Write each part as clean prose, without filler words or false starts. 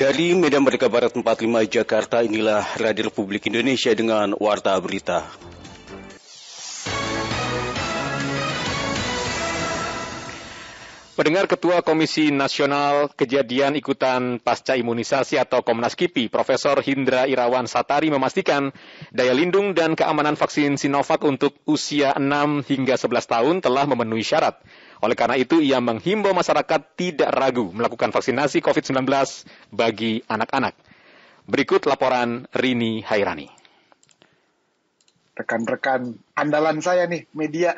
Dari Medan Merdeka Barat 45 Jakarta, inilah Radio Republik Indonesia dengan Warta Berita. Pendengar, Ketua Komisi Nasional Kejadian Ikutan Pasca Imunisasi atau Komnas KIPI, Profesor Hindra Irawan Satari memastikan daya lindung dan keamanan vaksin Sinovac untuk usia 6 hingga 11 tahun telah memenuhi syarat. Oleh karena itu, ia menghimbau masyarakat tidak ragu melakukan vaksinasi COVID-19 bagi anak-anak. Berikut laporan Rini Hairani. Rekan-rekan andalan saya nih, media.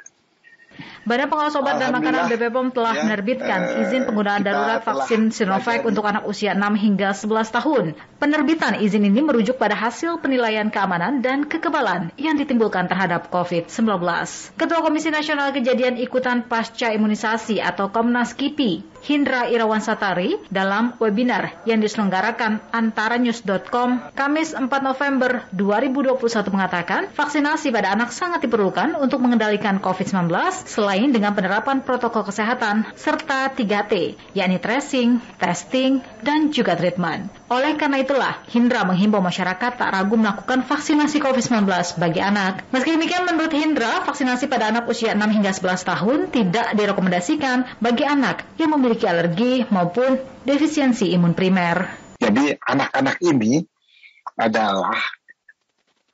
Badan Pengawas Obat dan Makanan BPOM telah menerbitkan izin penggunaan darurat vaksin Sinovac untuk anak usia 6 hingga 11 tahun. Penerbitan izin ini merujuk pada hasil penilaian keamanan dan kekebalan yang ditimbulkan terhadap COVID-19. Ketua Komisi Nasional Kejadian Ikutan Pasca Imunisasi atau Komnas KIPI, Hindra Irawan Satari, dalam webinar yang diselenggarakan antaranews.com Kamis 4 November 2021 mengatakan, vaksinasi pada anak sangat diperlukan untuk mengendalikan COVID-19 selain dengan penerapan protokol kesehatan serta 3T, yakni tracing, testing, dan juga treatment. Oleh karena itulah, Hindra menghimbau masyarakat tak ragu melakukan vaksinasi COVID-19 bagi anak. Meski demikian, menurut Hindra, vaksinasi pada anak usia 6 hingga 11 tahun tidak direkomendasikan bagi anak yang memiliki alergi maupun defisiensi imun primer. Jadi anak-anak ini adalah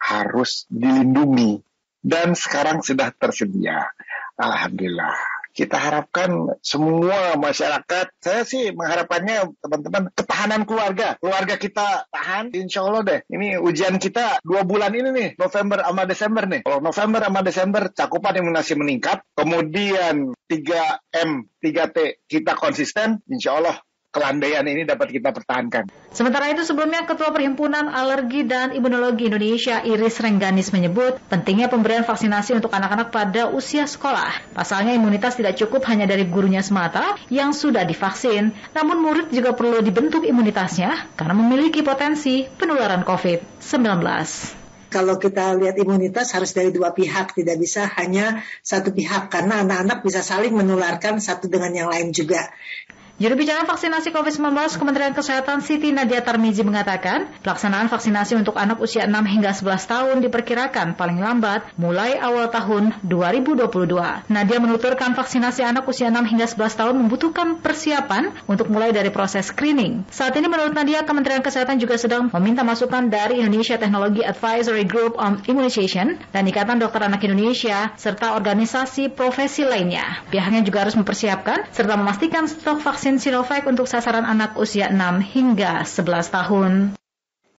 harus dilindungi dan sekarang sudah tersedia. Alhamdulillah. Kita harapkan semua masyarakat, saya sih mengharapkannya teman-teman ketahanan keluarga. Keluarga kita tahan, insya Allah deh. Ini ujian kita 2 bulan ini nih, November sama Desember nih. Kalau November sama Desember cakupan imunisasi meningkat, kemudian 3M, 3T kita konsisten, insya Allah kelandaian ini dapat kita pertahankan. Sementara itu sebelumnya Ketua Perhimpunan Alergi dan Imunologi Indonesia Iris Rengganis menyebut pentingnya pemberian vaksinasi untuk anak-anak pada usia sekolah. Pasalnya imunitas tidak cukup hanya dari gurunya semata yang sudah divaksin, namun murid juga perlu dibentuk imunitasnya karena memiliki potensi penularan COVID-19. Kalau kita lihat imunitas harus dari dua pihak, tidak bisa hanya satu pihak karena anak-anak bisa saling menularkan satu dengan yang lain juga. Juru bicara vaksinasi COVID-19 Kementerian Kesehatan Siti Nadia Tarmizi mengatakan, pelaksanaan vaksinasi untuk anak usia 6 hingga 11 tahun diperkirakan paling lambat mulai awal tahun 2022. Nadia menuturkan vaksinasi anak usia 6 hingga 11 tahun membutuhkan persiapan untuk mulai dari proses screening. Saat ini menurut Nadia, Kementerian Kesehatan juga sedang meminta masukan dari Indonesia Technology Advisory Group on Immunization dan Ikatan Dokter Anak Indonesia serta organisasi profesi lainnya. Pihaknya juga harus mempersiapkan serta memastikan stok vaksin Sinovac untuk sasaran anak usia 6 hingga 11 tahun.